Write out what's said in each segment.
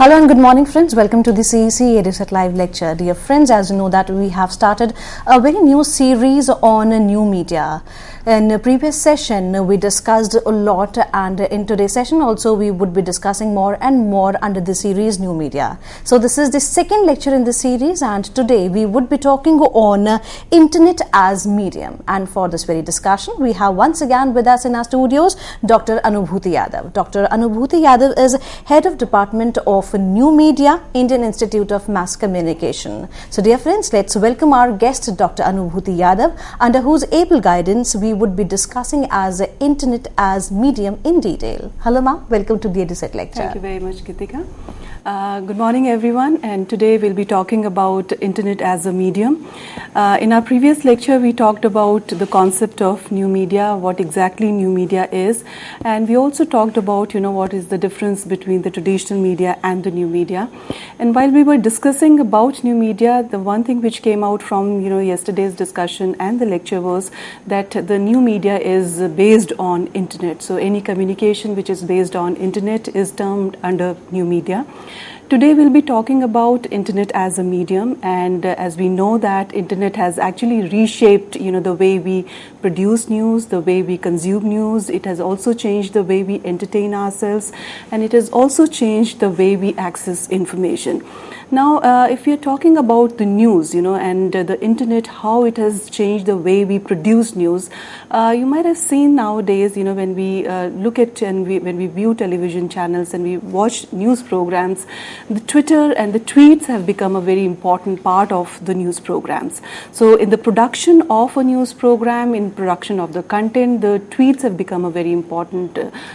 Hello and good morning, friends. Welcome to the CEC-UGC live lecture. Dear friends, as you know that we have started a very new series on new media. In the previous session, we discussed a lot, and in today's session also we would be discussing more and more under the series New Media. So this is the second lecture in the series, and today we would be talking on Internet as medium. And for this very discussion, we have once again with us in our studios Dr. Anubhuti Yadav. Dr. Anubhuti Yadav is Head of Department of New Media, Indian Institute of Mass Communication. So dear friends, let's welcome our guest Dr. Anubhuti Yadav, under whose able guidance we would be discussing as Internet as medium in detail. Hello ma'am, welcome to the EduSet lecture. Thank you very much, Gitika. Good morning everyone, and today we'll be talking about Internet as a medium. In our previous lecture we talked about the concept of new media, what exactly new media is, and we also talked about what is the difference between the traditional media and the new media. And while we were discussing about new media, the one thing which came out from yesterday's discussion and the lecture was that the new media is based on internet. So any communication which is based on internet is termed under new media. Today we'll be talking about internet as a medium, and as we know that internet has actually reshaped the way we produce news, the way we consume news. It has also changed the way we entertain ourselves, and it has also changed the way we access information. Now, if we are talking about the news, and the internet, how it has changed the way we produce news, you might have seen nowadays, when we look at and when we view television channels and we watch news programs, the Twitter and the tweets have become a very important part of the news programs. So in the production of a news program, in production of the content, the tweets have become a very important,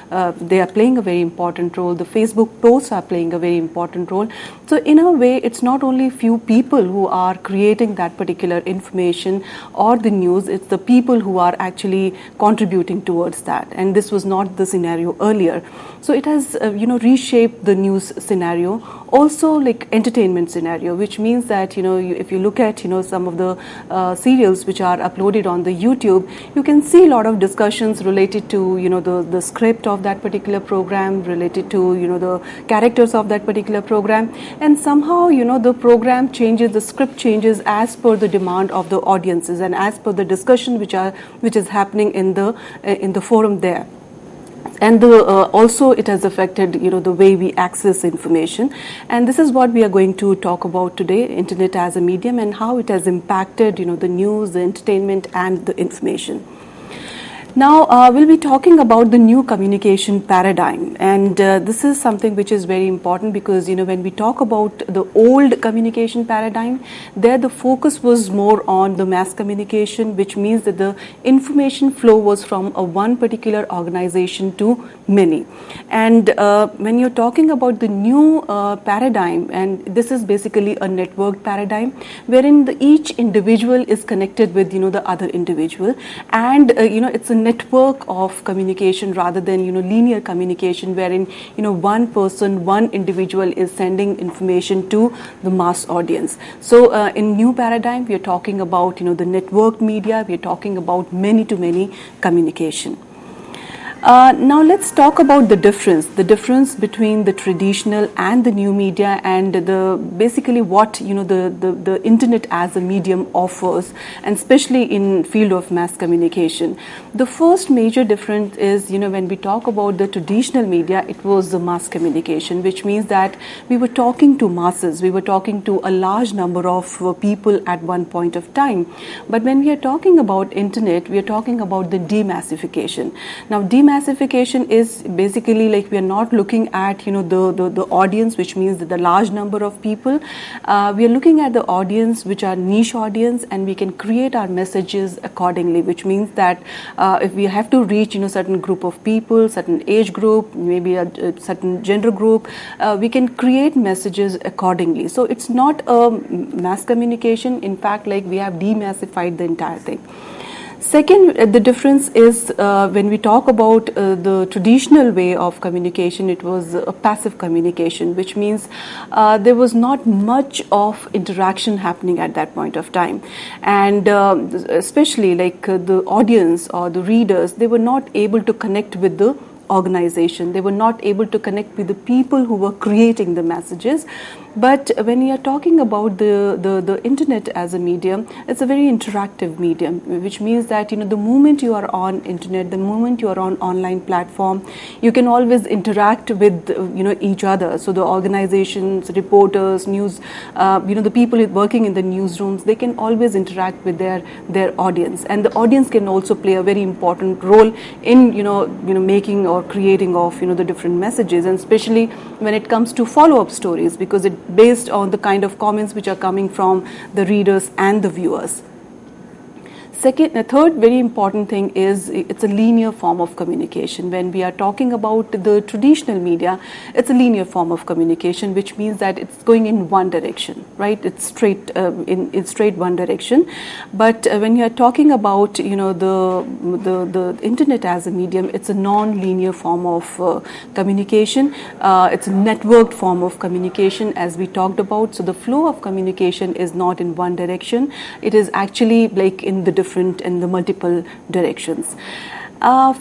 they are playing a very important role. The Facebook posts are playing a very important role. So in a way, it's not only few people who are creating that particular information or the news, it's the people who are actually contributing towards that. And this was not the scenario earlier. So it has, reshaped the news scenario. Also like entertainment scenario, which means that, if you look at, some of the serials which are uploaded on the YouTube, you can see a lot of discussions related to, the script of that particular program, related to, the characters of that particular program. And somehow, the program changes, the script changes as per the demand of the audiences and as per the discussion which is happening in the forum there. And also it has affected the way we access information, and this is what we are going to talk about today: internet as a medium and how it has impacted the news, the entertainment, and the information. Now we'll be talking about the new communication paradigm, and this is something which is very important because when we talk about the old communication paradigm, there the focus was more on the mass communication, which means that the information flow was from one particular organization to many. And when you're talking about the new paradigm, and this is basically a network paradigm wherein each individual is connected with the other individual, and it's a network of communication rather than linear communication wherein one person, one individual is sending information to the mass audience. So in new paradigm we are talking about the network media, we are talking about many to many communication. Now let's talk about the difference between the traditional and the new media, and basically what the internet as a medium offers, and especially in field of mass communication. The first major difference is when we talk about the traditional media, it was the mass communication, which means that we were talking to masses, we were talking to a large number of people at one point of time. But when we are talking about internet, we are talking about the demassification. Now demassification is basically like we are not looking at the audience, which means that the large number of people. We are looking at the audience which are niche audience, and we can create our messages accordingly, which means that if we have to reach certain group of people, certain age group, maybe a certain gender group, we can create messages accordingly. So it's not a mass communication. In fact, like we have demassified the entire thing. Second, the difference is when we talk about the traditional way of communication, it was a passive communication, which means there was not much of interaction happening at that point of time. And especially like the audience or the readers, they were not able to connect with the organization. They were not able to connect with the people who were creating the messages. But when you are talking about the internet as a medium, it's a very interactive medium, which means that the moment you are on internet, the moment you are on online platform, you can always interact with each other. So the organizations, reporters, news, the people working in the newsrooms, they can always interact with their audience, and the audience can also play a very important role in making or creating of the different messages, and especially when it comes to follow-up stories, because it based on the kind of comments which are coming from the readers and the viewers. The third very important thing is it's a linear form of communication. When we are talking about the traditional media, it's a linear form of communication, which means that it's going in one direction, right? It's straight in straight one direction. But when you are talking about the internet as a medium, it's a non-linear form of communication. It's a networked form of communication, as we talked about. So the flow of communication is not in one direction. It is actually like in the the multiple directions.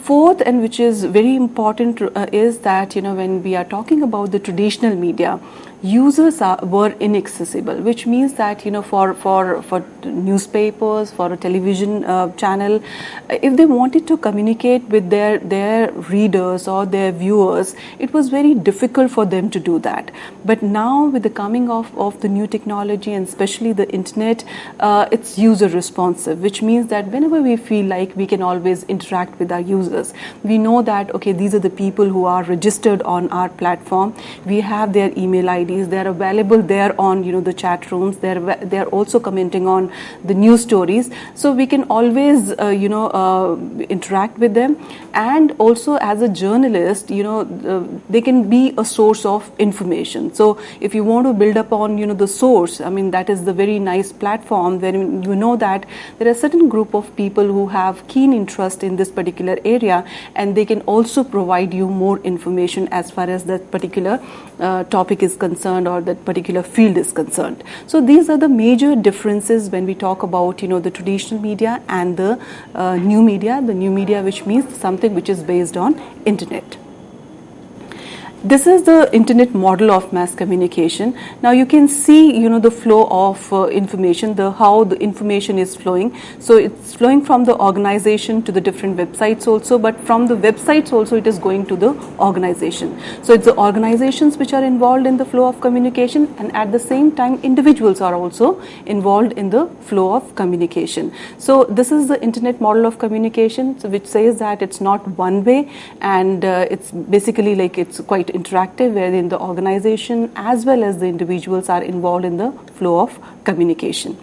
Fourth, and which is very important, is that when we are talking about the traditional media, users were inaccessible, which means that for newspapers, for a television channel, if they wanted to communicate with their readers or their viewers, it was very difficult for them to do that. But now with the coming of the new technology, and especially the internet, it's user responsive, which means that whenever we feel like, we can always interact with our users. We know that, okay, these are the people who are registered on our platform. We have their email IDs. They're available there on the chat rooms. They're also commenting on the news stories. So we can always interact with them. And also as a journalist, they can be a source of information. So if you want to build up on the source, I mean, that is the very nice platform where you know that there are a certain group of people who have keen interest in this particular area, and they can also provide you more information as far as that particular topic is concerned, or that particular field is concerned. So these are the major differences when we talk about the traditional media and the new media. The new media, which means something which is based on internet. This is the internet model of mass communication. Now you can see, the flow of information, how the information is flowing. So it's flowing from the organization to the different websites also, but from the websites also it is going to the organization. So it's the organizations which are involved in the flow of communication, and at the same time individuals are also involved in the flow of communication. So this is the internet model of communication, so which says that it's not one way, and it's basically like it's quite interactive, wherein the organization as well as the individuals are involved in the flow of communication.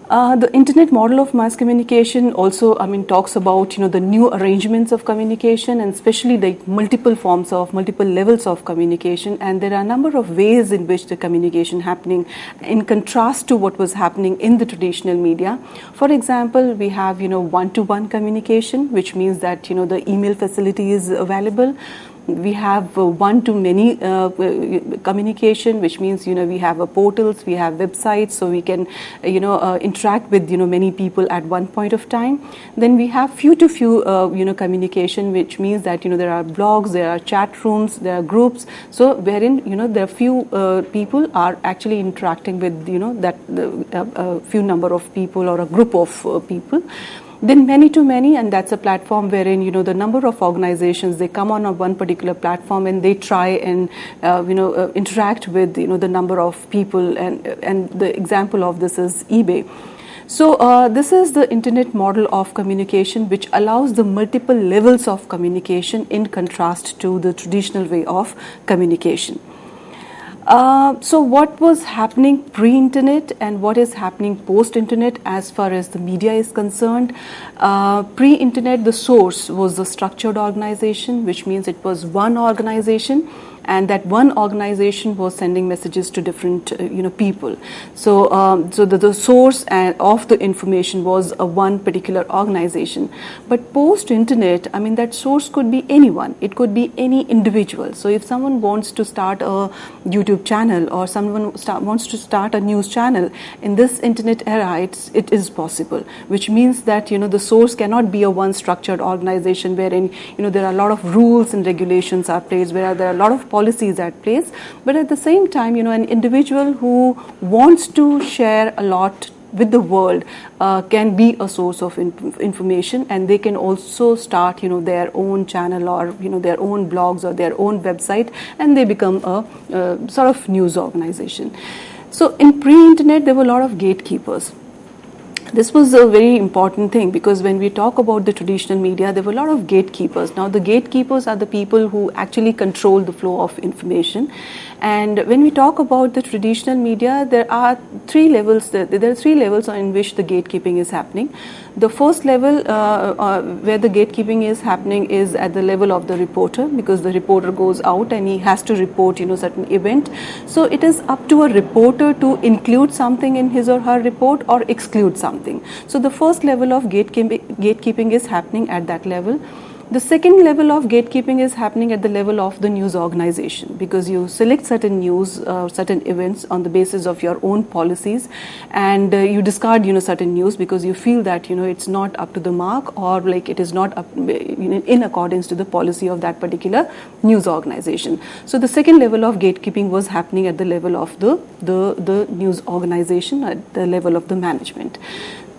The internet model of mass communication also, talks about, the new arrangements of communication, and especially the multiple levels of communication. And there are a number of ways in which the communication happening in contrast to what was happening in the traditional media. For example, we have, one-to-one communication, which means that, the email facility is available. We have one-to-many communication, which means we have portals, we have websites, so we can interact with many people at one point of time. Then we have few-to-few communication, which means that there are blogs, there are chat rooms, there are groups. So wherein there are few people are actually interacting with that few number of people or a group of people. Then many-to-many, and that's a platform wherein the number of organizations, they come on one particular platform and they try and interact with the number of people, and the example of this is eBay. So this is the internet model of communication, which allows the multiple levels of communication in contrast to the traditional way of communication. So what was happening pre-internet and what is happening post-internet as far as the media is concerned? Pre-internet, the source was the structured organization, which means it was one organization, and that one organization was sending messages to different people. So the source of the information was one particular organization. But post-internet, I mean, that source could be anyone. It could be any individual. So if someone wants to start a YouTube channel, or someone wants to start a news channel in this internet era, it is possible, which means that the source cannot be a one structured organization wherein there are a lot of rules and regulations are placed, where there are a lot of policies at place. But at the same time, an individual who wants to share a lot with the world can be a source of information, and they can also start their own channel, or their own blogs or their own website, and they become a sort of news organization. So in pre-internet, there were a lot of gatekeepers. This was a very important thing, because when we talk about the traditional media, there were a lot of gatekeepers. Now, the gatekeepers are the people who actually control the flow of information. And when we talk about the traditional media, there are three levels. There are three levels in which the gatekeeping is happening. The first level where the gatekeeping is happening is at the level of the reporter, because the reporter goes out and he has to report certain event. So it is up to a reporter to include something in his or her report or exclude something. So the first level of gatekeeping is happening at that level. The second level of gatekeeping is happening at the level of the news organization, because you select certain news, certain events on the basis of your own policies, and you discard certain news because you feel that it's not up to the mark, or like it is not up, in accordance to the policy of that particular news organization. So the second level of gatekeeping was happening at the level of the news organization, at the level of the management.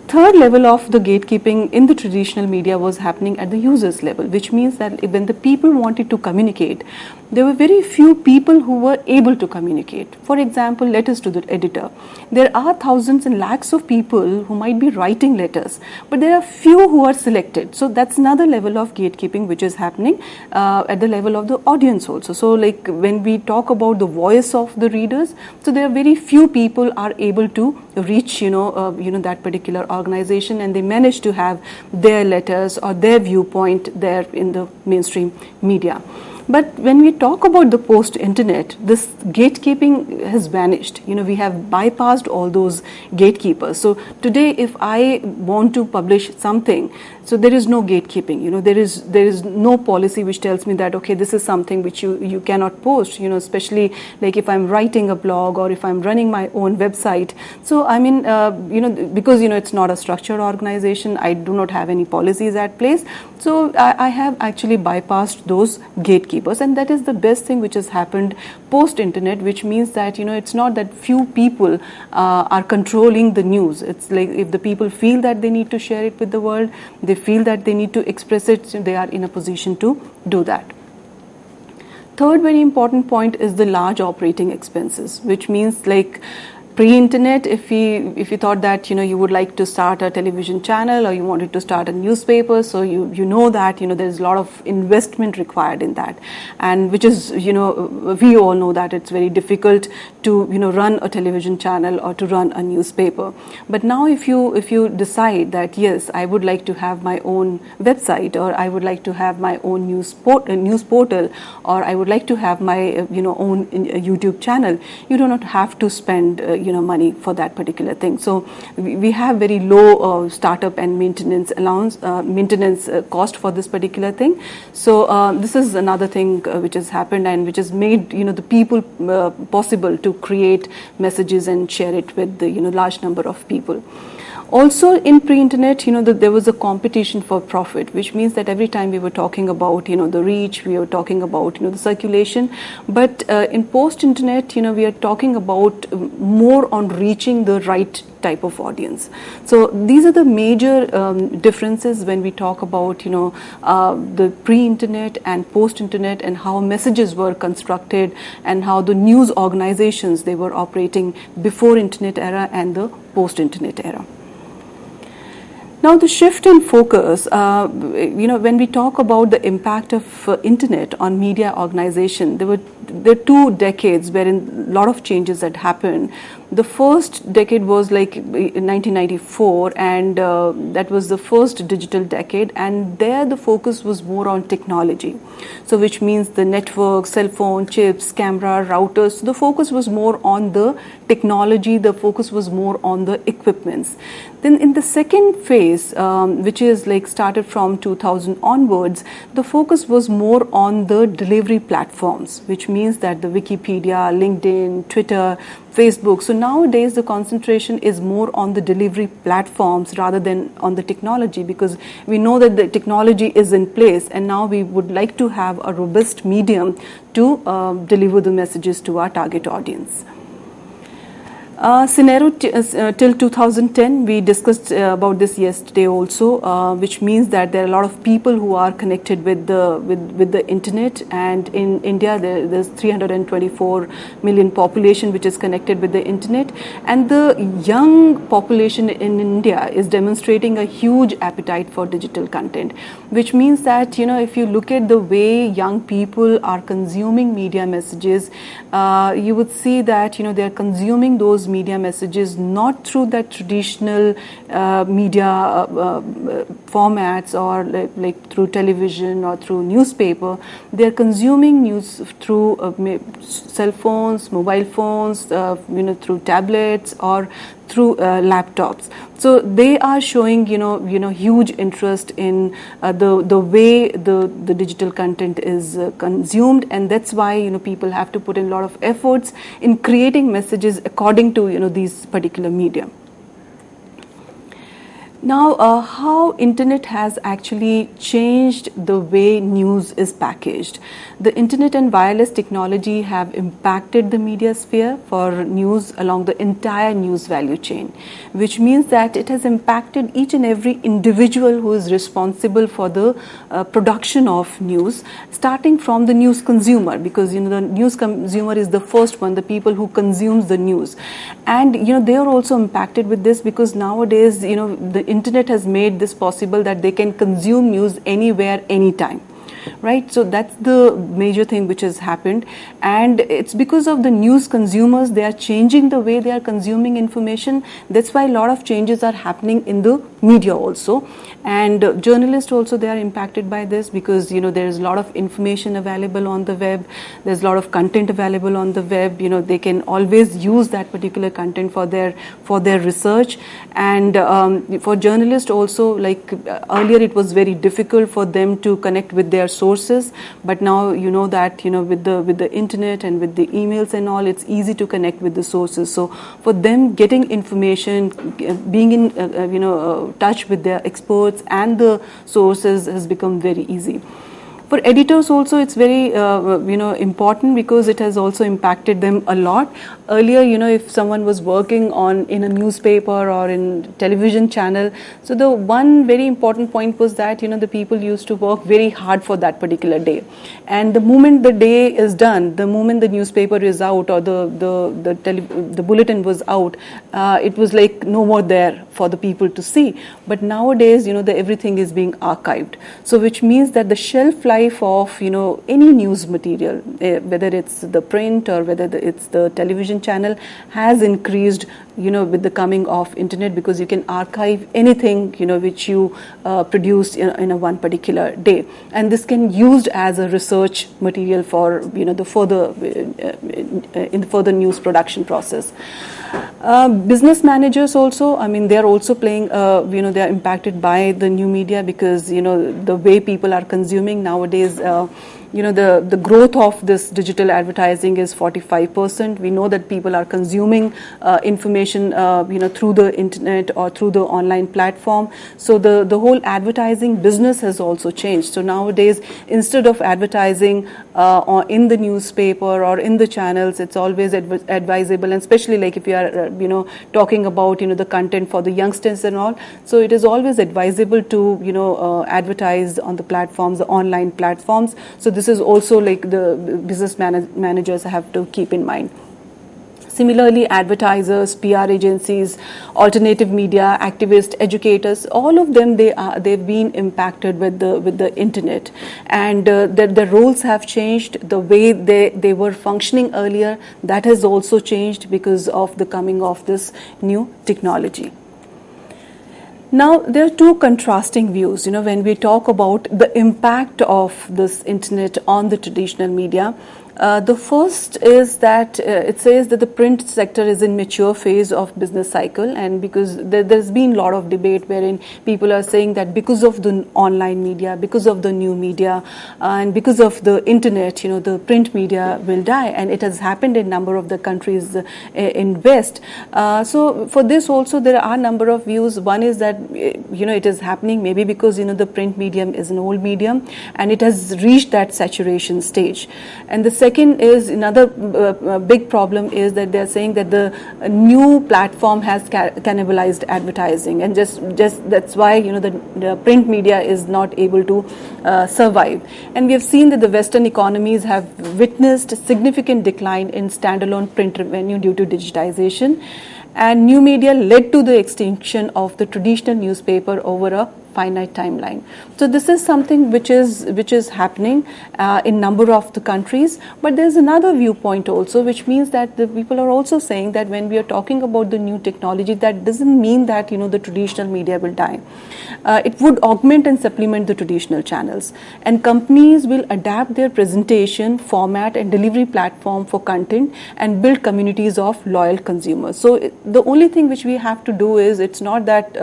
Third level of the gatekeeping in the traditional media was happening at the users level, which means that when the people wanted to communicate, there were very few people who were able to communicate. For example, letters to the editor. There are thousands and lakhs of people who might be writing letters, but there are few who are selected. So that's another level of gatekeeping which is happening at the level of the audience also. So like when we talk about the voice of the readers, so there are very few people are able to reach that particular organization, and they manage to have their letters or their viewpoint there in the mainstream media. But when we talk about the post-internet, this gatekeeping has vanished. We have bypassed all those gatekeepers. So today, if I want to publish something, so there is no gatekeeping. There is no policy which tells me that, okay, this is something which you cannot post, especially like if I'm writing a blog or if I'm running my own website. So I mean, because it's not a structured organization, I do not have any policies at place. So I have actually bypassed those gatekeepers, and that is the best thing which has happened post-internet, which means that it's not that few people are controlling the news. It's like if the people feel that they need to share it with the world, they feel that they need to express it, so they are in a position to do that. Third very important point is the large operating expenses, which means like pre-internet, if you thought that you would like to start a television channel, or you wanted to start a newspaper, so you know that there's a lot of investment required in that, and which is we all know that it's very difficult to run a television channel or to run a newspaper. But now if you decide that yes, I would like to have my own website, or I would like to have my own news portal, or I would like to have my own YouTube channel, you do not have to spend money for that particular thing. So we have very low startup and maintenance cost for this particular thing. So this is another thing which has happened, and which has made the people possible to create messages and share it with the large number of people. Also in pre-internet, there was a competition for profit, which means that every time we were talking about, the reach, we were talking about, the circulation. But in post-internet, we are talking about more on reaching the right type of audience. So these are the major differences when we talk about, the pre-internet and post-internet, and how messages were constructed, and how the news organizations, they were operating before internet era and the post-internet era. Now the shift in focus, when we talk about the impact of internet on media organization, there are 2 decades wherein a lot of changes had happened. The first decade was like 1994, and that was the first digital decade, and there the focus was more on technology. So which means the network, cell phone, chips, camera, routers. So the focus was more on the technology, the focus was more on the equipments. Then in the second phase, which is like started from 2000 onwards, the focus was more on the delivery platforms, which means that the Wikipedia, LinkedIn, Twitter, Facebook. So nowadays the concentration is more on the delivery platforms rather than on the technology, because we know that the technology is in place, and now we would like to have a robust medium to deliver the messages to our target audience. Scenario till 2010, we discussed about this yesterday also, which means that there are a lot of people who are connected with the internet, and in India there's 324 million population which is connected with the internet, and the young population in India is demonstrating a huge appetite for digital content, which means that if you look at the way young people are consuming media messages, you would see that they are consuming those media messages not through that traditional media formats, or like through television or through newspaper. They are consuming news through cell phones, mobile phones, through tablets or through laptops. So they are showing huge interest in the way the digital content is consumed, and that's why people have to put in a lot of efforts in creating messages according to these particular media. Now, how internet has actually changed the way news is packaged. The internet and wireless technology have impacted the media sphere for news along the entire news value chain, which means that it has impacted each and every individual who is responsible for the production of news, starting from the news consumer, because the news consumer is the first one, the people who consumes the news, and they are also impacted with this, because nowadays the internet has made this possible that they can consume news anywhere, anytime. Right, so that's the major thing which has happened, and it's because of the news consumers. They are changing the way they are consuming information. That's why a lot of changes are happening in the media also, and journalists also, they are impacted by this, because there is a lot of information available on the web. There's a lot of content available on the web. They can always use that particular content for their research, and for journalists also, like earlier it was very difficult for them to connect with their sources, but now that with the internet and with the emails and all, it's easy to connect with the sources. So for them, getting information, being in touch with their experts and the sources has become very easy. For editors also, it's very important, because it has also impacted them a lot. Earlier, if someone was working in a newspaper or in television channel, so the one very important point was that the people used to work very hard for that particular day, and the moment the day is done, the moment the newspaper is out or the bulletin was out, it was like no more there for the people to see. But nowadays, everything is being archived, so which means that the shelf life of any news material, whether it's the print or whether it's the television channel, has increased with the coming of internet, because you can archive anything which you produce in a one particular day, and this can used as a research material for the further in the further news production process. Business managers also, they are also playing, they are impacted by the new media, because the way people are consuming nowadays. The growth of this digital advertising is 45%. We know that people are consuming information, through the internet or through the online platform. So the whole advertising business has also changed. So nowadays, instead of advertising in the newspaper or in the channels, it's always advisable, and especially like if you are, talking about, the content for the youngsters and all. So it is always advisable to, advertise on the platforms, the online platforms. So this is also like the business managers have to keep in mind. Similarly, advertisers, PR agencies, alternative media, activists, educators, all of them, they've been impacted with the internet, and the roles have changed. The way they were functioning earlier, that has also changed because of the coming of this new technology. Now, there are two contrasting views, when we talk about the impact of this internet on the traditional media. The first is that it says that the print sector is in mature phase of business cycle, and because there's been a lot of debate wherein people are saying that because of the online media, because of the new media, and because of the internet, the print media will die, and it has happened in number of the countries in West. So for this also there are a number of views. One is that it is happening maybe because the print medium is an old medium and it has reached that saturation stage, and the second is another big problem is that they're saying that the new platform has cannibalized advertising, and just that's why the print media is not able to survive. And we have seen that the Western economies have witnessed significant decline in standalone print revenue due to digitization, and new media led to the extinction of the traditional newspaper over a finite timeline. So this is something which is happening in number of the countries. But there's another viewpoint also, which means that the people are also saying that when we are talking about the new technology, that doesn't mean that the traditional media will die. It would augment and supplement the traditional channels, and companies will adapt their presentation format and delivery platform for content and build communities of loyal consumers. So the only thing which we have to do is, it's not that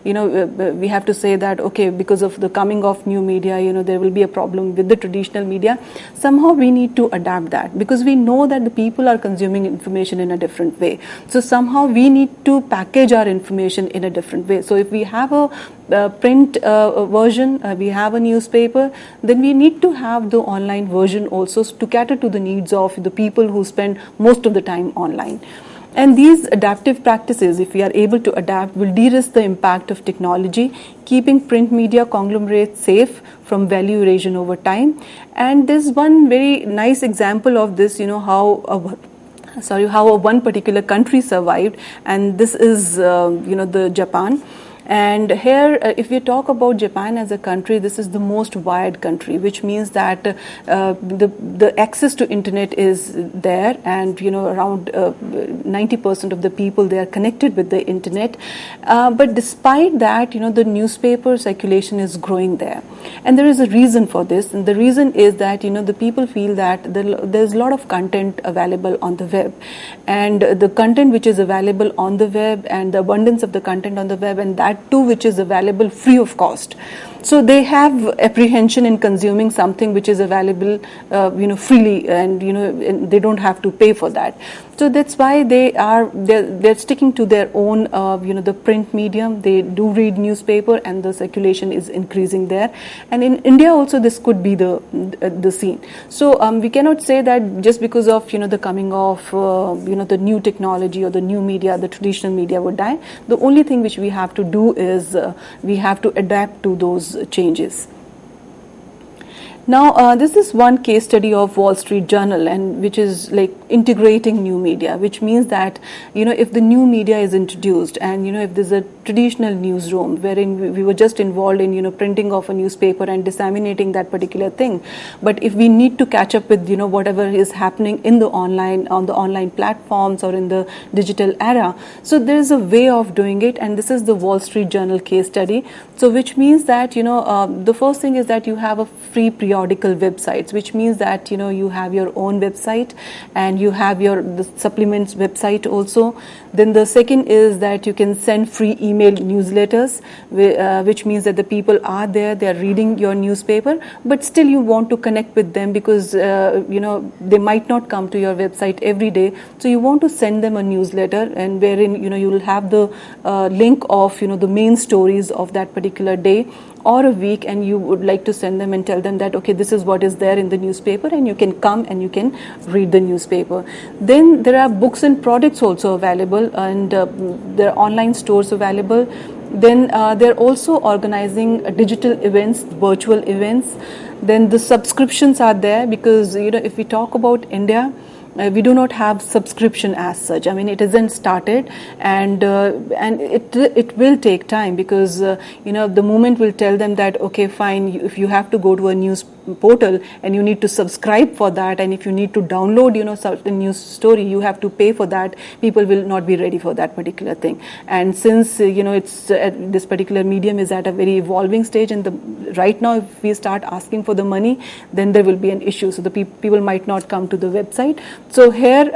we have to say that okay, because of the coming of new media there will be a problem with the traditional media. Somehow we need to adapt that, because we know that the people are consuming information in a different way. So somehow we need to package our information in a different way. So if we have a print version, we have a newspaper, then we need to have the online version also to cater to the needs of the people who spend most of the time online. And these adaptive practices, if we are able to adapt, will de-risk the impact of technology, keeping print media conglomerates safe from value erosion over time. And there's one very nice example of this, how one particular country survived, and this is the Japan. And here, if we talk about Japan as a country, this is the most wired country, which means that the access to internet is there, and around 90% of the people, they are connected with the internet. But despite that, the newspaper circulation is growing there, and there is a reason for this. And the reason is that the people feel that there's a lot of content available on the web, and the content which is available on the web, and the abundance of the content on the web, and that too which is available free of cost. So they have apprehension in consuming something which is available freely, and and they don't have to pay for that. So that's why they're sticking to their own the print medium. They do read newspaper, and the circulation is increasing there. And in India also this could be the scene. So we cannot say that just because of the coming of the new technology or the new media, the traditional media would die. The only thing which we have to do is we have to adapt to those changes. Now, this is one case study of Wall Street Journal, and which is like integrating new media, which means that if the new media is introduced, and if there's a traditional newsroom wherein we were just involved in printing of a newspaper and disseminating that particular thing, but if we need to catch up with whatever is happening in on the online platforms or in the digital era, so there is a way of doing it, and this is the Wall Street Journal case study. So which means that the first thing is that you have a free periodical websites, which means that you have your own website, and you have the supplements website also. Then the second is that you can send free email newsletters, which means that the people are there, they are reading your newspaper, but still you want to connect with them because they might not come to your website every day. So you want to send them a newsletter, and wherein you will have the link of the main stories of that particular day or a week, and you would like to send them and tell them that okay, this is what is there in the newspaper, and you can come and you can read the newspaper. Then there are books and products also available, and there are online stores available. Then they're also organizing digital events, virtual events. Then the subscriptions are there, because if we talk about India, we do not have subscription as such. I mean, it isn't started, and it will take time, because the movement will tell them that, okay, fine, if you have to go to a news portal and you need to subscribe for that, and if you need to download certain news story, you have to pay for that. People will not be ready for that particular thing. And since it's this particular medium is at a very evolving stage, and right now if we start asking for the money, then there will be an issue. So the people might not come to the website. So here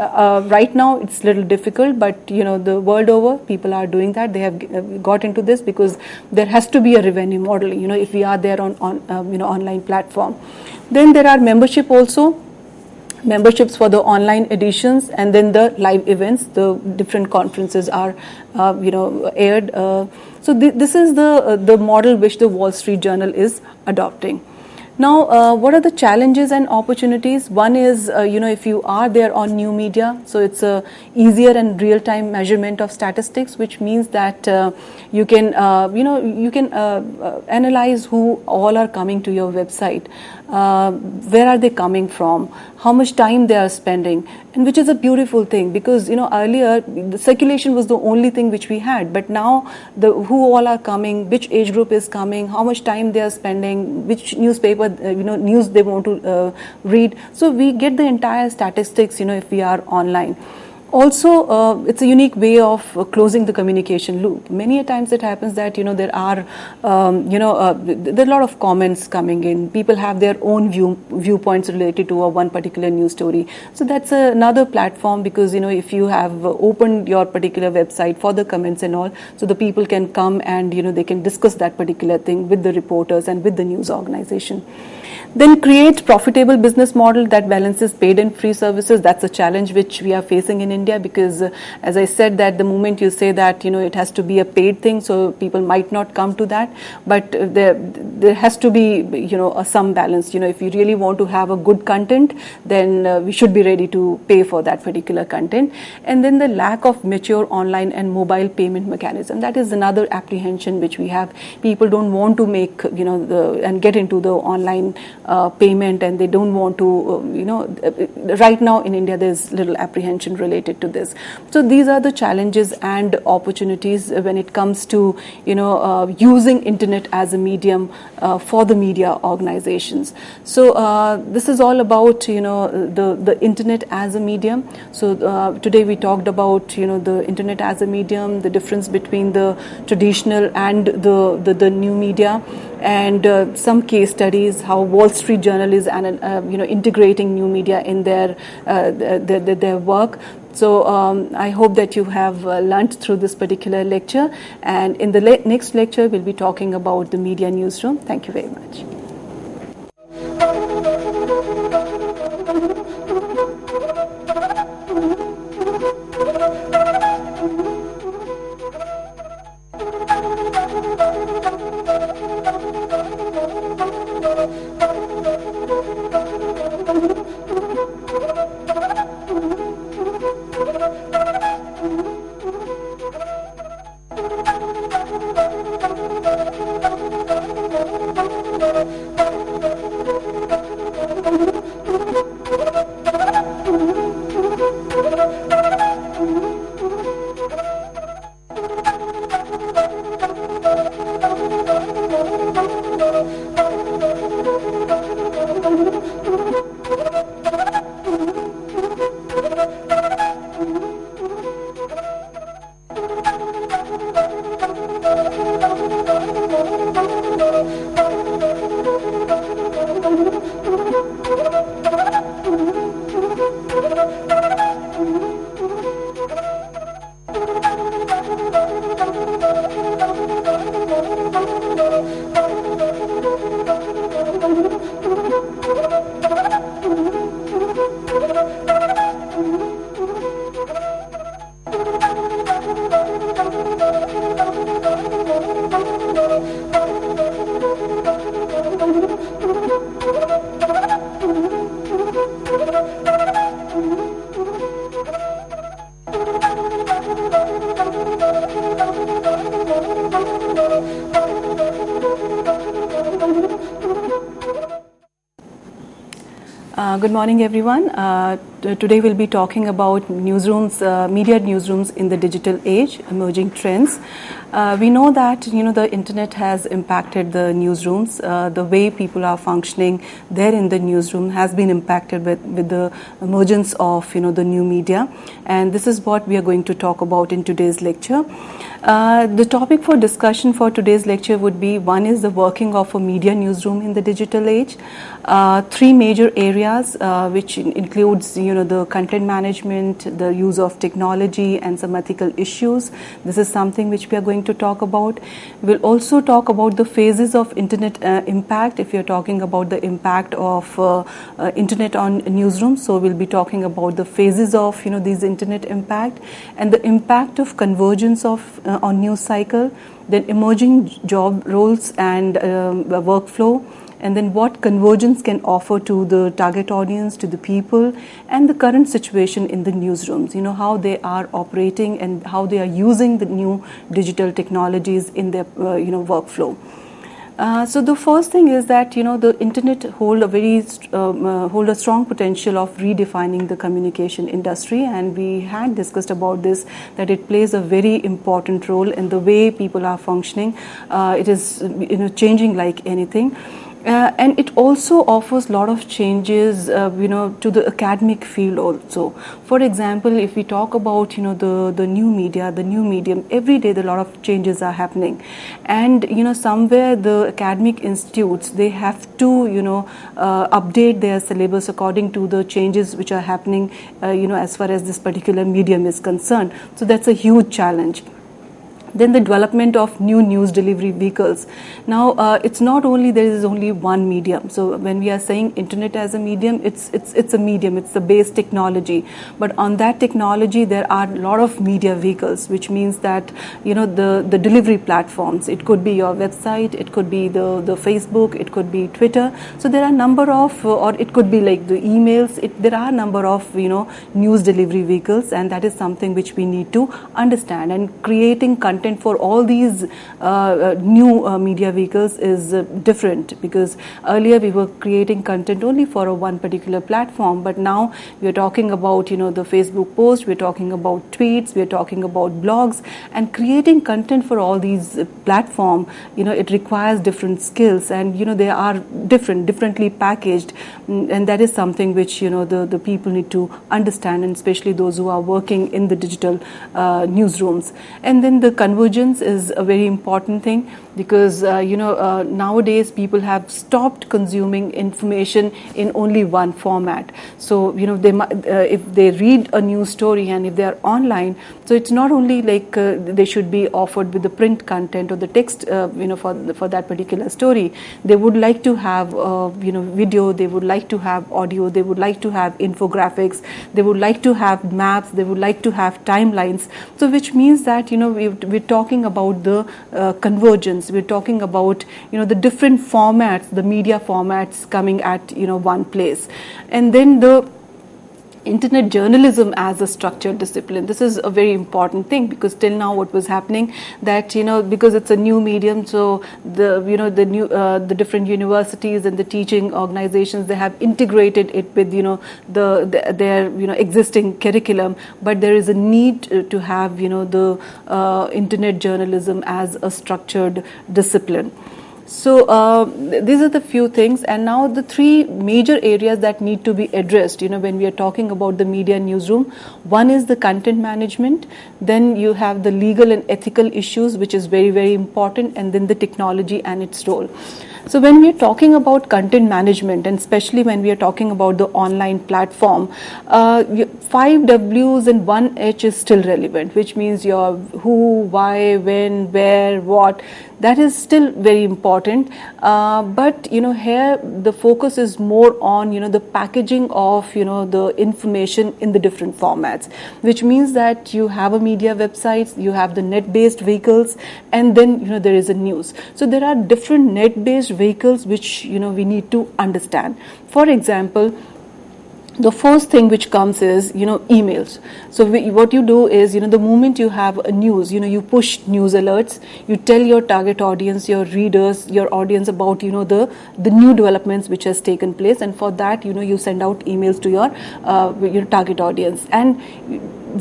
right now it's a little difficult, but the world over people are doing that. They have got into this because there has to be a revenue model, if we are there on online platform. Then there are membership also. Memberships for the online editions, and then the live events, the different conferences are aired. So this is the model which the Wall Street Journal is adopting. Now, what are the challenges and opportunities? One is, if you are there on new media, so it's a easier and real-time measurement of statistics, which means that you can analyze who all are coming to your website, where are they coming from, how much time they are spending, and which is a beautiful thing, because earlier the circulation was the only thing which we had, but now who all are coming, which age group is coming, how much time they are spending, which newspaper news they want to read. So we get the entire statistics if we are online. Also, it's a unique way of closing the communication loop. Many a times it happens that there are there are a lot of comments coming in. People have their own viewpoints related to one particular news story. So that's another platform, because if you have opened your particular website for the comments and all, so the people can come and they can discuss that particular thing with the reporters and with the news organization. Then create profitable business model that balances paid and free services. That's a challenge which we are facing in India, because as I said, that the moment you say that it has to be a paid thing, so people might not come to that. But there has to be some balance. If you really want to have a good content, then we should be ready to pay for that particular content. And then the lack of mature online and mobile payment mechanism. That is another apprehension which we have. People don't want to make and get into the online payment, and they don't want to right now in India there's little apprehension related to this. So these are the challenges and opportunities when it comes to using internet as a medium for the media organizations. So this is all about the internet as a medium. So today we talked about the internet as a medium, the difference between the traditional and the new media, and some case studies how Wall Street Journal is integrating new media in their work. So I hope that you have learned through this particular lecture, and in the next lecture we'll be talking about the media newsroom. Thank you very much. Good morning, everyone. Today we'll be talking about newsrooms, media newsrooms in the digital age, emerging trends. We know that the internet has impacted the newsrooms. The way people are functioning there in the newsroom has been impacted with the emergence of the new media, and this is what we are going to talk about in today's lecture. The topic for discussion for today's lecture would be: one is the working of a media newsroom in the digital age. Three major areas, which includes the content management, the use of technology, and some ethical issues. This is something which we are going to talk about. We'll also talk about the phases of internet impact. If you're talking about the impact of internet on newsrooms, so we'll be talking about the phases of these internet impact, and the impact of convergence of on news cycle, then emerging job roles and workflow, and then what convergence can offer to the target audience, to the people, and the current situation in the newsrooms, how they are operating and how they are using the new digital technologies in their workflow. So the first thing is that the internet hold a strong potential of redefining the communication industry, and we had discussed about this, that it plays a very important role in the way people are functioning. It is changing like anything. And it also offers a lot of changes, to the academic field also. For example, if we talk about, the new media, the new medium, every day a lot of changes are happening. And, somewhere the academic institutes, they have to, update their syllabus according to the changes which are happening, as far as this particular medium is concerned. So that's a huge challenge. Then the development of new news delivery vehicles. Now, it's not only there is only one medium. So when we are saying internet as a medium, it's a medium, it's the base technology. But on that technology, there are a lot of media vehicles, which means that the delivery platforms. It could be your website, it could be the Facebook, it could be Twitter. So there are a number of, or it could be like the emails. There are a number of news delivery vehicles, and that is something which we need to understand. And creating content for all these new media vehicles is different, because earlier we were creating content only for one particular platform, but now we are talking about the Facebook post, we're talking about tweets, we're talking about blogs, and creating content for all these platforms. It requires different skills, and they are differently packaged, and that is something which the people need to understand, and especially those who are working in the digital newsrooms. And then the convergence is a very important thing, because nowadays people have stopped consuming information in only one format. So they if they read a news story, and if they are online, so it's not only like they should be offered with the print content or the text for that particular story. They would like to have video, they would like to have audio, they would like to have infographics, they would like to have maps, they would like to have timelines. So which means that we're talking about the convergence. We're talking about the different formats, the media formats coming at one place. And then the internet journalism as a structured discipline. This is a very important thing, because till now what was happening, that because it's a new medium, so the different universities and the teaching organizations, they have integrated it with their existing curriculum, but there is a need to have the internet journalism as a structured discipline. So these are the few things, and now the three major areas that need to be addressed when we are talking about the media newsroom. One is the content management, then you have the legal and ethical issues, which is very, very important, and then the technology and its role. So when we are talking about content management, and especially when we are talking about the online platform, 5 W's and 1 H is still relevant, which means your who, why, when, where, what. That is still very important, but here the focus is more on the packaging of the information in the different formats, which means that you have a media websites, you have the net-based vehicles, and then there is a news. So there are different net-based vehicles which we need to understand. For example, the first thing which comes is emails. So what you do is the moment you have a news, you push news alerts, you tell your target audience, your readers, your audience about the new developments which has taken place, and for that you send out emails to your target audience. And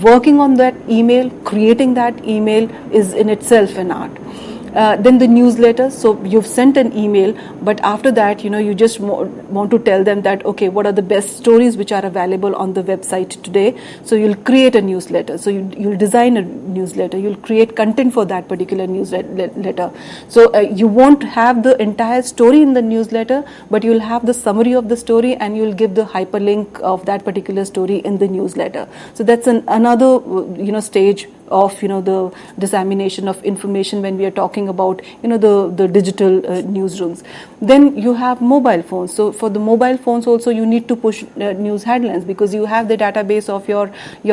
working on that email, creating that email is in itself an art. Then the newsletter. So you've sent an email, but after that, you just want to tell them that, okay, what are the best stories which are available on the website today? So you'll create a newsletter. So you'll design a newsletter. You'll create content for that particular newsletter. So you won't have the entire story in the newsletter, but you'll have the summary of the story, and you'll give the hyperlink of that particular story in the newsletter. So that's another stage of the dissemination of information when we are talking about the digital newsrooms. Then you have mobile phones. So for the mobile phones also, you need to push news headlines, because you have the database of your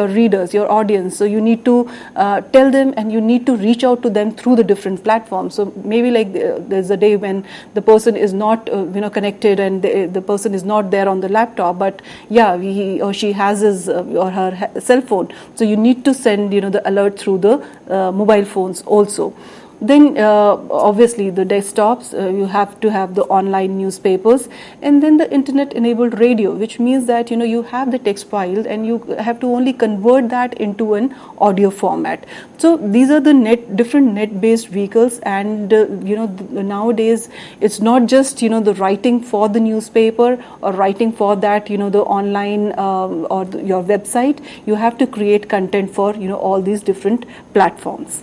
readers, your audience. So you need to tell them, and you need to reach out to them through the different platforms. So maybe like there's a day when the person is not connected, and the person is not there on the laptop, but he or she has his or her cell phone. So you need to send the alert through the mobile phones also. Then obviously the desktops, you have to have the online newspapers, and then the internet enabled radio, which means that you have the text file, and you have to only convert that into an audio format. So these are the different net based vehicles, and nowadays it's not just the writing for the newspaper or writing for that the online or your website. You have to create content for all these different platforms.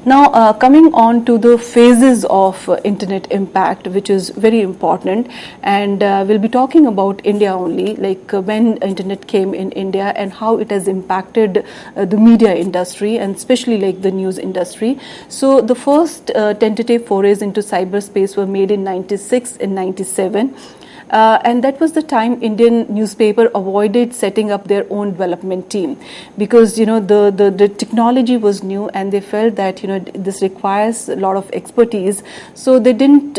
Now, coming on to the phases of internet impact, which is very important, and we'll be talking about India only, like when internet came in India and how it has impacted the media industry, and especially like the news industry. So the first tentative forays into cyberspace were made in 96 and 97. And that was the time Indian newspaper avoided setting up their own development team, because the technology was new, and they felt that this requires a lot of expertise. So they didn't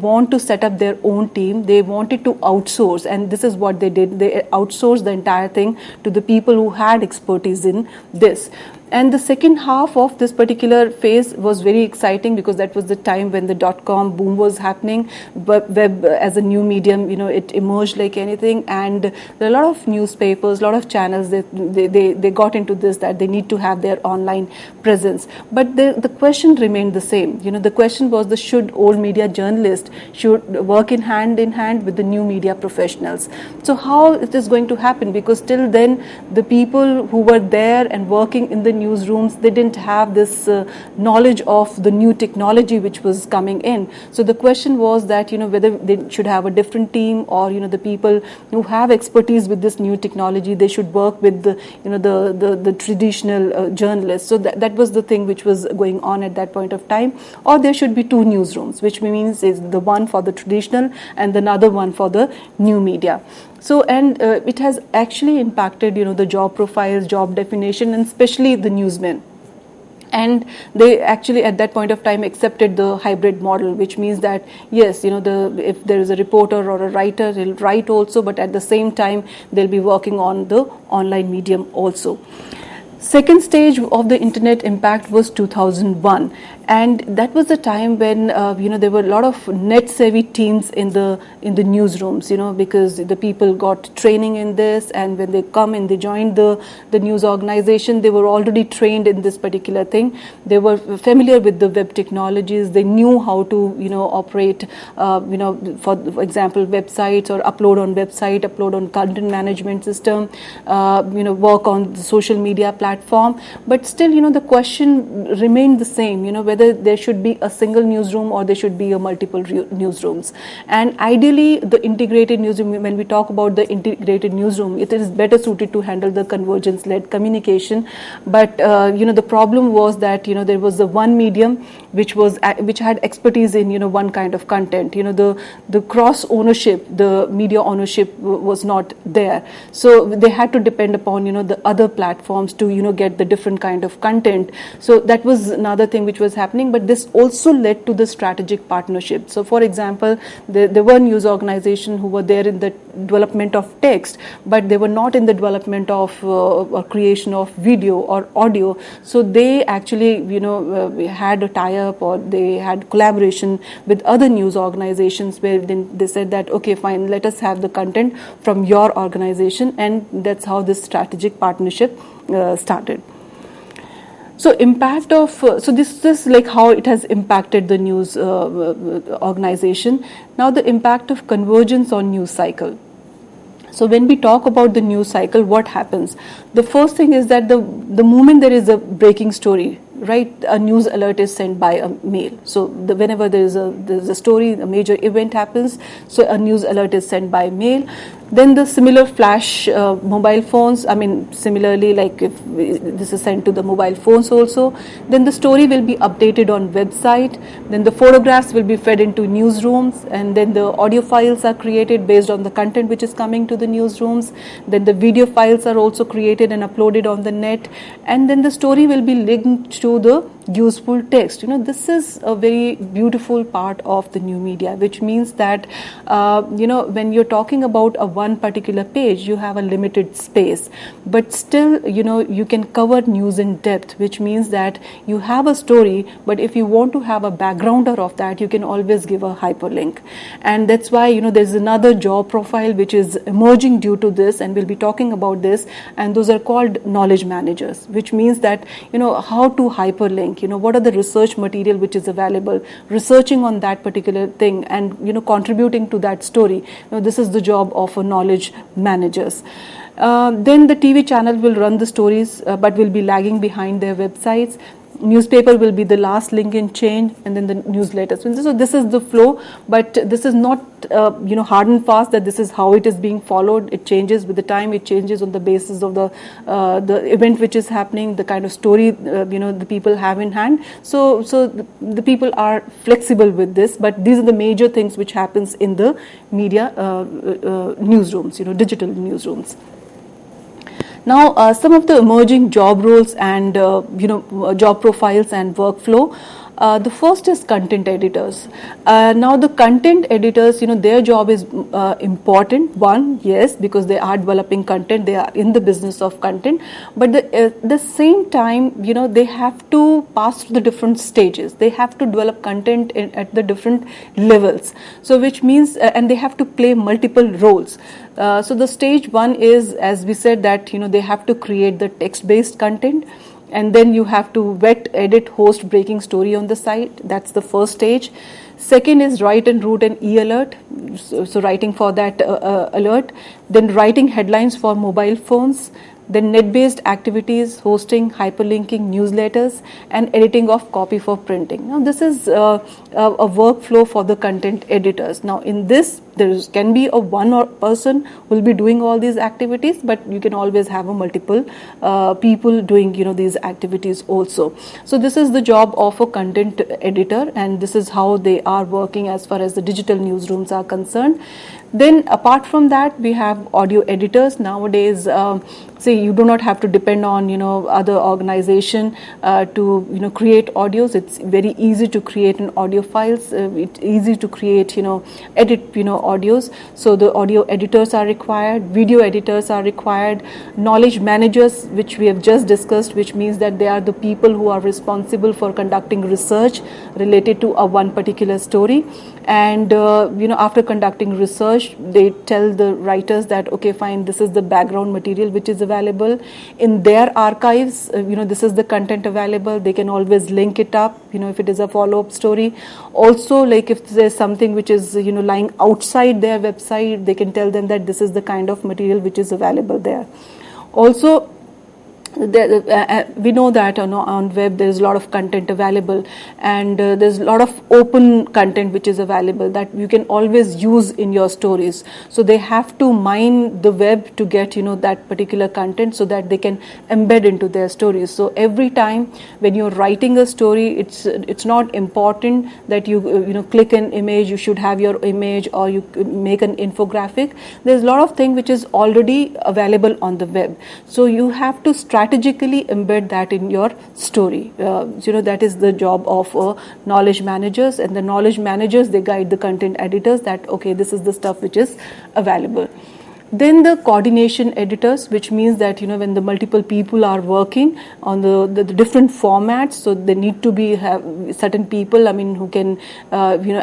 want to set up their own team. They wanted to outsource, and this is what they did. They outsourced the entire thing to the people who had expertise in this. And the second half of this particular phase was very exciting, because that was the time when the .com boom was happening. Web as a new medium, it emerged like anything, and there are a lot of newspapers, a lot of channels. They got into this, that they need to have their online presence. But the question remained the same. The question was, should old media journalists should work in hand with the new media professionals? So how it is going to happen? Because till then, the people who were there and working in the newsrooms, they didn't have this knowledge of the new technology which was coming in. So the question was that whether they should have a different team, or the people who have expertise with this new technology, they should work with the traditional journalists. So that was the thing which was going on at that point of time. Or there should be two newsrooms, which means is the one for the traditional and another one for the new media. So, and it has actually impacted, the job profiles, job definition, and especially the newsmen. And they actually at that point of time accepted the hybrid model, which means that yes, if there is a reporter or a writer, he'll write also, but at the same time they'll be working on the online medium also. Second stage of the internet impact was 2001, and that was the time when there were a lot of net savvy teams in the newsrooms, because the people got training in this, and when they come and they joined the news organization, they were already trained in this particular thing. They were familiar with the web technologies. They knew how to operate for example websites, or upload on website, upload on content management system, work on the social media platform. But still the question remained the same, whether there should be a single newsroom or there should be a multiple newsrooms. And ideally the integrated newsroom, when we talk about the integrated newsroom, it is better suited to handle the convergence led communication. But the problem was that there was the one medium which had expertise in one kind of content. The cross ownership, the media ownership was not there, so they had to depend upon the other platforms to get the different kind of content. So that was another thing which was happening, but this also led to the strategic partnership. So for example, there were news organizations who were there in the development of text, but they were not in the development of or creation of video or audio. So they actually had a tie-up, or they had collaboration with other news organizations, where then they said that, okay, fine, let us have the content from your organization, and that's how this strategic partnership started. So impact of so this is like how it has impacted the news organization. Now the impact of convergence on news cycle. So when we talk about the news cycle, what happens? The first thing is that the moment there is a breaking story, right, a news alert is sent by a mail. So whenever there's a story, a major event happens, so a news alert is sent by mail. Then the similar flash mobile phones, similarly, like if this is sent to the mobile phones also, then the story will be updated on website, then the photographs will be fed into newsrooms, and then the audio files are created based on the content which is coming to the newsrooms, then the video files are also created and uploaded on the net, and then the story will be linked to the useful text. This is a very beautiful part of the new media, which means that when you're talking about one particular page, you have a limited space, but still you can cover news in depth, which means that you have a story, but if you want to have a backgrounder of that, you can always give a hyperlink. And that's why there's another job profile which is emerging due to this, and we'll be talking about this, and those are called knowledge managers, which means that how to hyperlink, what are the research material which is available, researching on that particular thing, and contributing to that story. This is the job of a knowledge managers. Then the TV channel will run the stories, but will be lagging behind their websites. Newspaper will be the last link in chain, and then the newsletters. So this is the flow, but this is not hard and fast that this is how it is being followed. It changes with the time. It changes on the basis of the event which is happening, the kind of story the people have in hand. So the people are flexible with this, but these are the major things which happens in the media newsrooms, digital newsrooms. Now, some of the emerging job roles and job profiles and workflow. The first is content editors. Now the content editors, their job is important. One, yes, because they are developing content, they are in the business of content, but the same time, they have to pass through the different stages. They have to develop content at the different levels. So which means, and they have to play multiple roles. So the stage one is, as we said, that they have to create the text-based content, and then you have to vet, edit, host breaking story on the site. That's the first stage. Second is write and route an e-alert, so writing for that alert. Then writing headlines for mobile phones. Then net-based activities, hosting, hyperlinking newsletters, and editing of copy for printing. Now this is a workflow for the content editors. Now in this, there can be a one person who will be doing all these activities, but you can always have a multiple people doing these activities also. So this is the job of a content editor, and this is how they are working as far as the digital newsrooms are concerned. Then apart from that, we have audio editors. Nowadays, say you do not have to depend on other organization to create audios. It's very easy to create an audio files. It's easy to create edit audios. So the audio editors are required, video editors are required, knowledge managers, which we have just discussed, which means that they are the people who are responsible for conducting research related to a one particular story. And after conducting research, they tell the writers that, okay, fine, this is the background material which is available in their archives. This is the content available. They can always link it up, if it is a follow-up story. Also, like if there's something which is lying outside their website, they can tell them that this is the kind of material which is available there. Also, we know that on web there is a lot of content available, and there's a lot of open content which is available that you can always use in your stories. So they have to mine the web to get that particular content so that they can embed into their stories. So every time when you're writing a story, it's not important that you click an image, you should have your image, or you make an infographic. There's a lot of thing which is already available on the web. So you have to strategize strategically embed that in your story. That is the job of knowledge managers, and the knowledge managers, they guide the content editors that, okay, this is the stuff which is available. Then the coordination editors, which means that when the multiple people are working on the different formats, so they need to have certain people, who can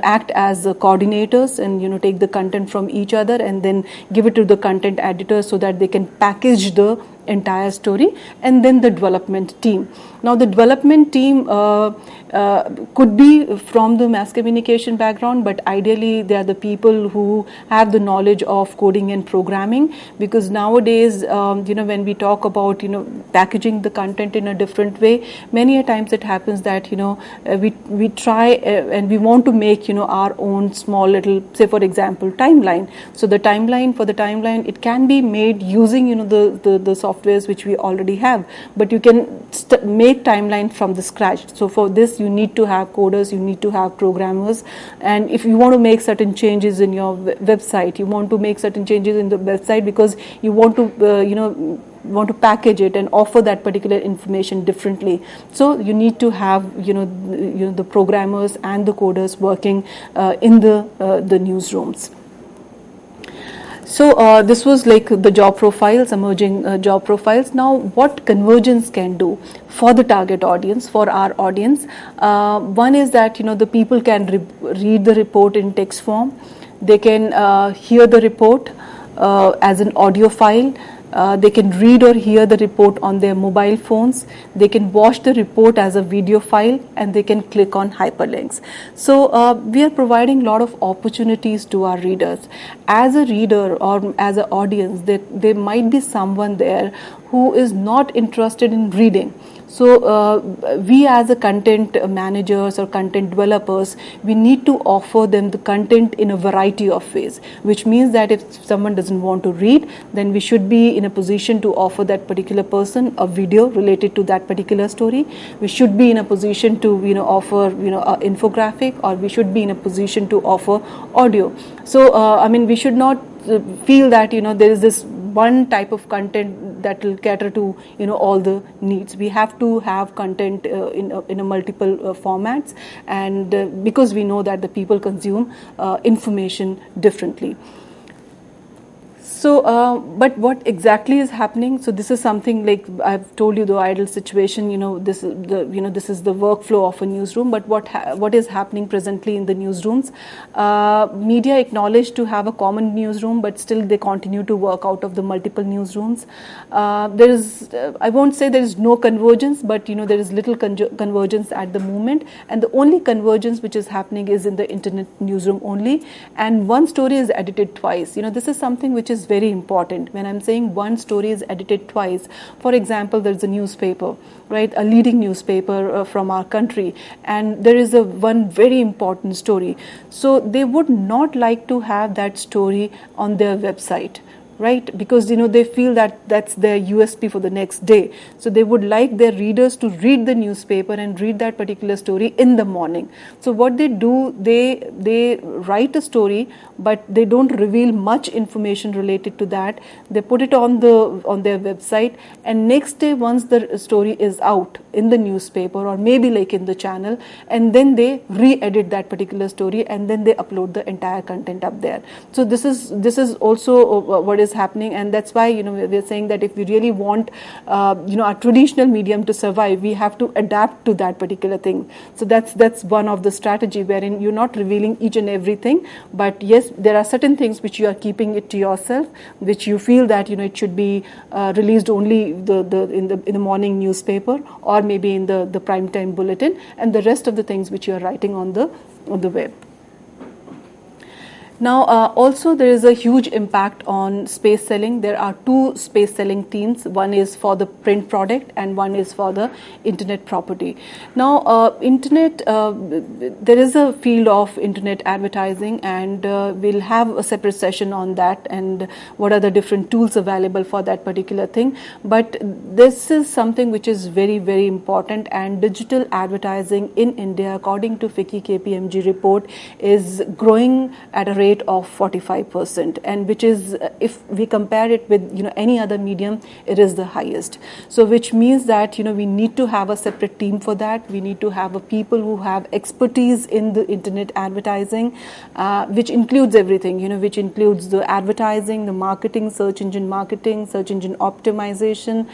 act as coordinators and take the content from each other and then give it to the content editors so that they can package the entire story. And then the development team. Now the development team could be from the mass communication background, but ideally they are the people who have the knowledge of coding and programming, because nowadays when we talk about packaging the content in a different way, many a times it happens that we try and we want to make our own small little, say for example, timeline. So the timeline it can be made using the softwares which we already have, but you can make timeline from the scratch. So for this you need to have coders, you need to have programmers, and if you want to make certain changes in your website, you want to make certain changes in the website because you want to package it and offer that particular information differently. So you need to have the programmers and the coders working in the newsrooms. So this was like the job profiles, emerging job profiles. Now what Convergence can do for the target audience, for our audience, one is that the people can read the report in text form. They can hear the report as an audio file. They can read or hear the report on their mobile phones. They can watch the report as a video file, and they can click on hyperlinks. So we are providing a lot of opportunities to our readers. As a reader or as an audience, there might be someone there who is not interested in reading. So we as a content managers or content developers, we need to offer them the content in a variety of ways, which means that if someone doesn't want to read, then we should be in a position to offer that particular person a video related to that particular story. We should be in a position to offer an infographic, or we should be in a position to offer audio. So we should not feel that there is this one type of content that will cater to all the needs. We have to have content in a multiple formats, and because we know that the people consume information differently. So, but what exactly is happening? So this is something like I've told you, the ideal situation. This is the workflow of a newsroom. But what is happening presently in the newsrooms? Media acknowledge to have a common newsroom, but still they continue to work out of the multiple newsrooms. There is, I won't say there is no convergence, but there is little convergence at the moment, and the only convergence which is happening is in the internet newsroom only. And one story is edited twice. This is something which is very important. When I'm saying one story is edited twice, for example, there's a newspaper, right, a leading newspaper from our country, and there is one very important story. So they would not like to have that story on their website, right? Because they feel that that's their USP for the next day. So they would like their readers to read the newspaper and read that particular story in the morning. So what they do, they write a story, but they don't reveal much information related to that. They put it on their website, and next day, once the story is out in the newspaper or maybe like in the channel, and then they re-edit that particular story, and then they upload the entire content up there. So this is also what is happening, and that's why we're saying that if we really want our traditional medium to survive, we have to adapt to that particular thing. So that's one of the strategy, wherein you're not revealing each and everything, but yes, there are certain things which you are keeping it to yourself, which you feel that it should be released only in the morning newspaper, or maybe in the prime time bulletin, and the rest of the things which you are writing on the web. Now, also there is a huge impact on space selling. There are two space selling teams. One is for the print product and one is for the internet property. Now, internet, there is a field of internet advertising, and we'll have a separate session on that and what are the different tools available for that particular thing. But this is something which is very, very important, and digital advertising in India, according to FICCI KPMG report, is growing at a rate rate of 45%, and which is, if we compare it with any other medium, it is the highest. So which means that we need to have a separate team for that. We need to have a people who have expertise in the internet advertising, which includes everything, which includes the advertising, the marketing, search engine optimization,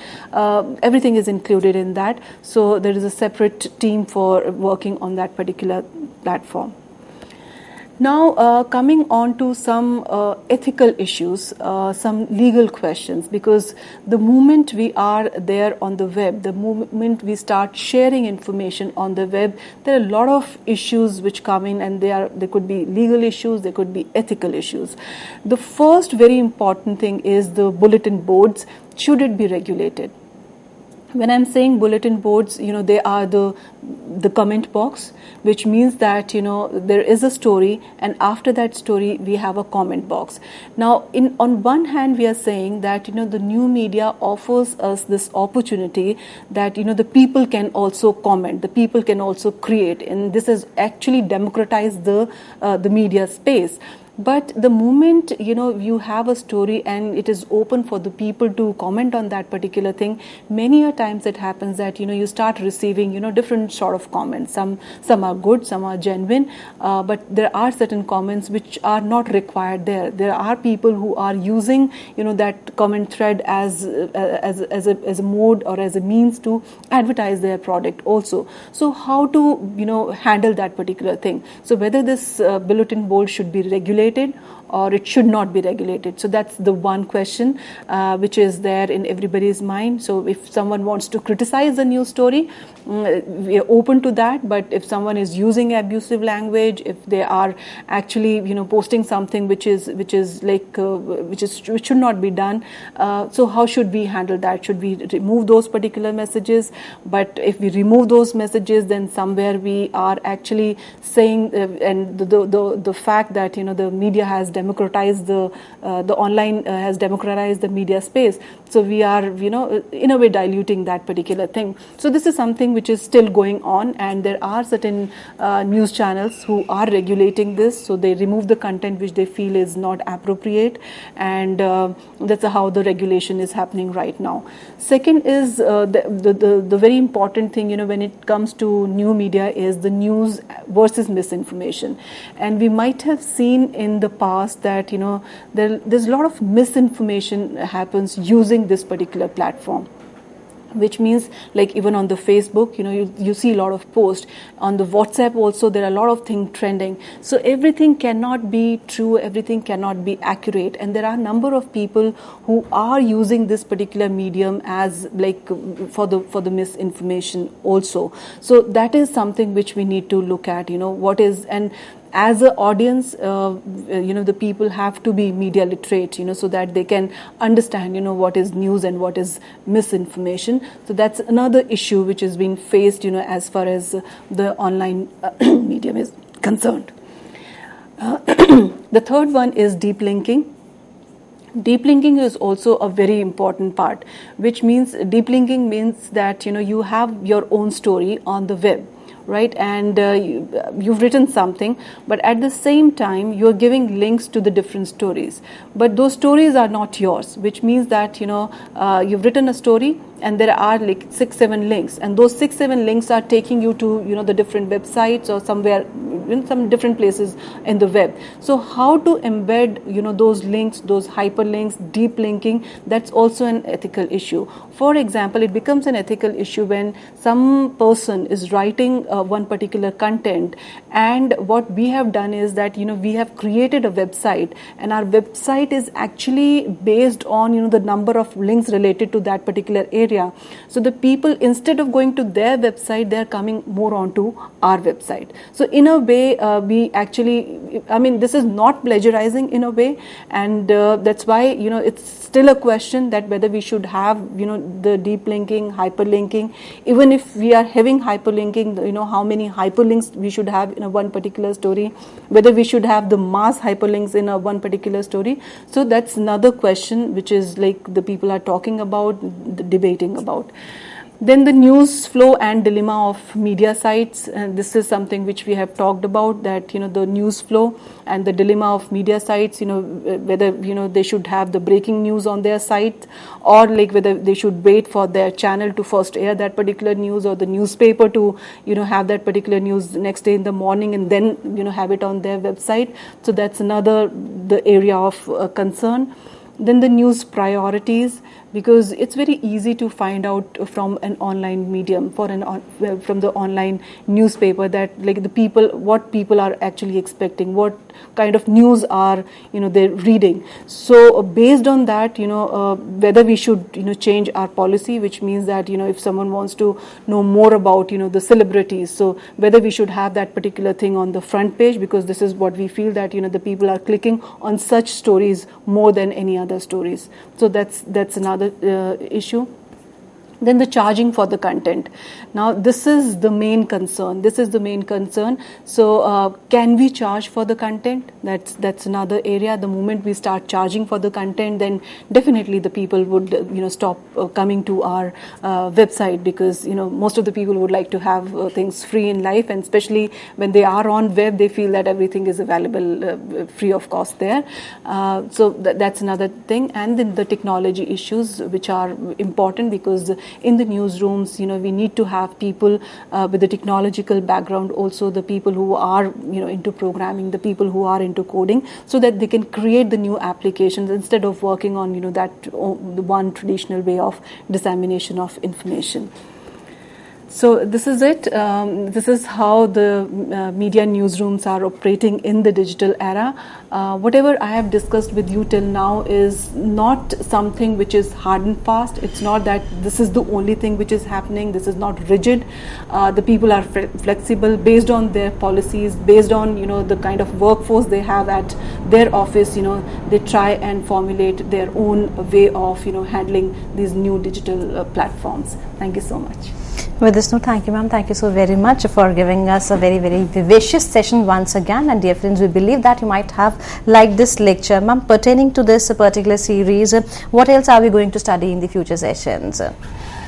everything is included in that. So there is a separate team for working on that particular platform. Now, coming on to some ethical issues, some legal questions, because the moment we are there on the web, the moment we start sharing information on the web, there are a lot of issues which come in, and there could be legal issues, there could be ethical issues. The first very important thing is the bulletin boards. Should it be regulated? When I'm saying bulletin boards, they are the comment box, which means that there is a story, and after that story we have a comment box. Now, on one hand, we are saying that the new media offers us this opportunity that the people can also comment, the people can also create, and this has actually democratized the media space. But the moment you have a story and it is open for the people to comment on that particular thing, many a times it happens that you start receiving different sort of comments. Some are good, some are genuine, but there are certain comments which are not required there. There are people who are using that comment thread as a mode or as a means to advertise their product also. So how to handle that particular thing? So whether this bulletin board should be regulated or it should not be regulated. So that's the one question which is there in everybody's mind. So if someone wants to criticize a news story, we are open to that. But if someone is using abusive language, if they are actually posting something which should not be done, so how should we handle that? Should we remove those particular messages? But if we remove those messages, then somewhere we are actually saying, and the fact that the media has democratized the online has democratized the media space. So we are in a way diluting that particular thing. So this is something which is still going on, and there are certain news channels who are regulating this. So they remove the content which they feel is not appropriate, and that's how the regulation is happening right now. Second is the very important thing when it comes to new media is the news versus misinformation. And we might have seen in the past that there's a lot of misinformation happens using this particular platform, which means like even on the Facebook, you see a lot of posts. On the WhatsApp also, there are a lot of things trending. So everything cannot be true, everything cannot be accurate. And there are a number of people who are using this particular medium as like for the misinformation also. So that is something which we need to look at, what is, and as an audience, the people have to be media literate, so that they can understand, what is news and what is misinformation. So that's another issue which is being faced, as far as the online medium is concerned. The third one is deep linking. Deep linking is also a very important part, which means deep linking means that, you have your own story on the web. Right, and you've written something, but at the same time you're giving links to the different stories, but those stories are not yours, which means that you've written a story and there are like 6-7 links, and those 6-7 links are taking you to the different websites or somewhere in some different places in the web. So how to embed those links, those hyperlinks, deep linking, that's also an ethical issue. For example, it becomes an ethical issue when some person is writing one particular content, and what we have done is that we have created a website, and our website is actually based on the number of links related to that particular area. So the people, instead of going to their website, they are coming more onto our website. So in a way, we actually, this is not plagiarizing in a way, and that's why it's still a question that whether we should have the deep linking, hyperlinking. Even if we are having hyperlinking, how many hyperlinks we should have in a one particular story, whether we should have the mass hyperlinks in a one particular story. So that's another question which is like the people are talking about, debating about. Then the news flow and dilemma of media sites, and this is something which we have talked about, that the news flow and the dilemma of media sites, whether they should have the breaking news on their site, or like whether they should wait for their channel to first air that particular news, or the newspaper to have that particular news next day in the morning and then have it on their website. So that's another the area of concern. Then the news priorities, because it's very easy to find out from an online medium, from the online newspaper, that like what people are actually expecting, what kind of news are they're reading. So based on that, whether we should change our policy, which means that if someone wants to know more about the celebrities, so whether we should have that particular thing on the front page, because this is what we feel that the people are clicking on such stories more than any other stories. So that's another issue. Then the charging for the content. Now this is the main concern. So can we charge for the content? That's another area. The moment we start charging for the content, then definitely the people would stop coming to our website, because most of the people would like to have things free in life, and especially when they are on web, they feel that everything is available free of cost there. So that's another thing. And then the technology issues, which are important, because in the newsrooms, we need to have people with a technological background, also the people who are into programming, the people who are into coding, so that they can create the new applications instead of working on the one traditional way of dissemination of information. So this is it. This is how the media newsrooms are operating in the digital era. Whatever I have discussed with you till now is not something which is hard and fast. It's not that this is the only thing which is happening. This is not rigid. The people are flexible based on their policies, based on the kind of workforce they have at their office. They try and formulate their own way of handling these new digital platforms. Thank you so much. With this note, thank you, ma'am. Thank you so very much for giving us a very, very vivacious session once again. And dear friends, we believe that you might have liked this lecture. Ma'am, pertaining to this particular series, what else are we going to study in the future sessions?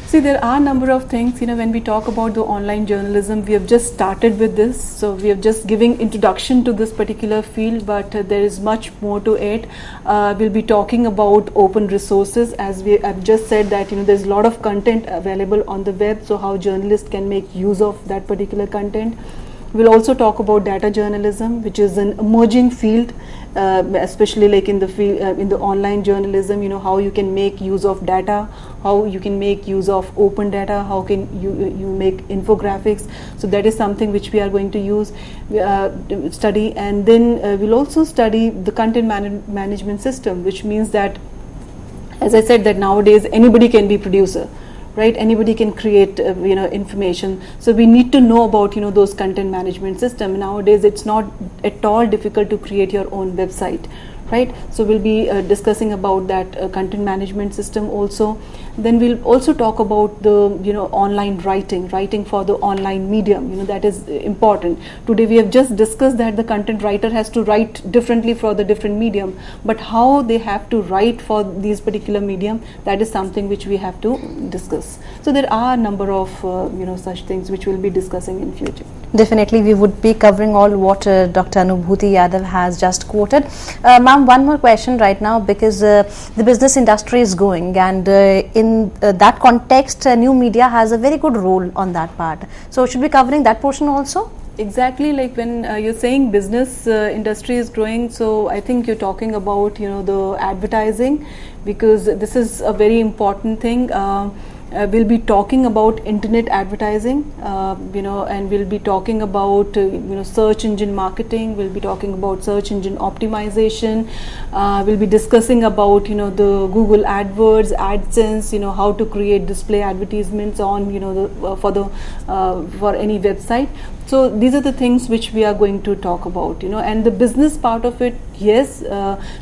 See, there are a number of things, when we talk about the online journalism, we have just started with this. So we are just giving introduction to this particular field, but there is much more to it. We'll be talking about open resources, as I've just said that, there's a lot of content available on the web, so how journalists can make use of that particular content. We'll also talk about data journalism, which is an emerging field, especially like in the field, in the online journalism. How you can make use of data, how you can make use of open data, how can you make infographics. So that is something which we are going to study, and then we'll also study the content management system, which means that, as I said, that nowadays anybody can be producer. Right, anybody can create information. So we need to know about those content management system. Nowadays, it's not at all difficult to create your own website. Right, so we'll be discussing about that content management system also. Then we'll also talk about the online writing for the online medium. That is important. Today we have just discussed that the content writer has to write differently for the different medium, but how they have to write for these particular medium, that is something which we have to discuss. So there are a number of such things which we'll be discussing in future. Definitely, we would be covering all what Dr. Anubhuti Yadav has just quoted. Ma'am, one more question right now, because the business industry is going, and in that context, new media has a very good role on that part. So should we be covering that portion also? Exactly, like when you're saying business industry is growing, so I think you're talking about the advertising, because this is a very important thing. We'll be talking about internet advertising, and we'll be talking about search engine marketing. We'll be talking about search engine optimization. We'll be discussing about the Google AdWords, AdSense, how to create display advertisements on for any website. So these are the things which we are going to talk about, and the business part of it, yes,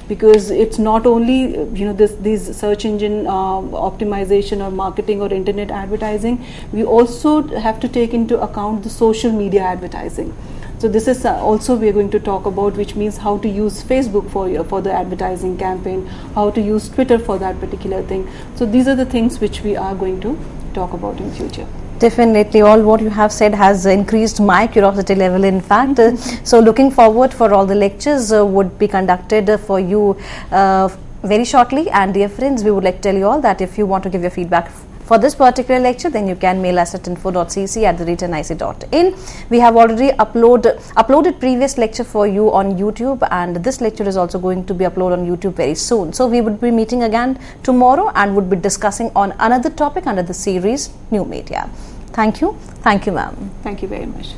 because it's not only these search engine optimization or marketing or internet advertising. We also have to take into account the social media advertising. So this is also we are going to talk about, which means how to use Facebook for the advertising campaign, how to use Twitter for that particular thing. So these are the things which we are going to talk about in future. Definitely, all what you have said has increased my curiosity level, in fact. So looking forward for all the lectures would be conducted for you very shortly. And dear friends, we would like to tell you all that if you want to give your feedback for this particular lecture, then you can mail us at info.cec@nic.in. We have already uploaded previous lecture for you on YouTube, and this lecture is also going to be uploaded on YouTube very soon. So we would be meeting again tomorrow and would be discussing on another topic under the series New Media. Thank you, ma'am. Thank you very much.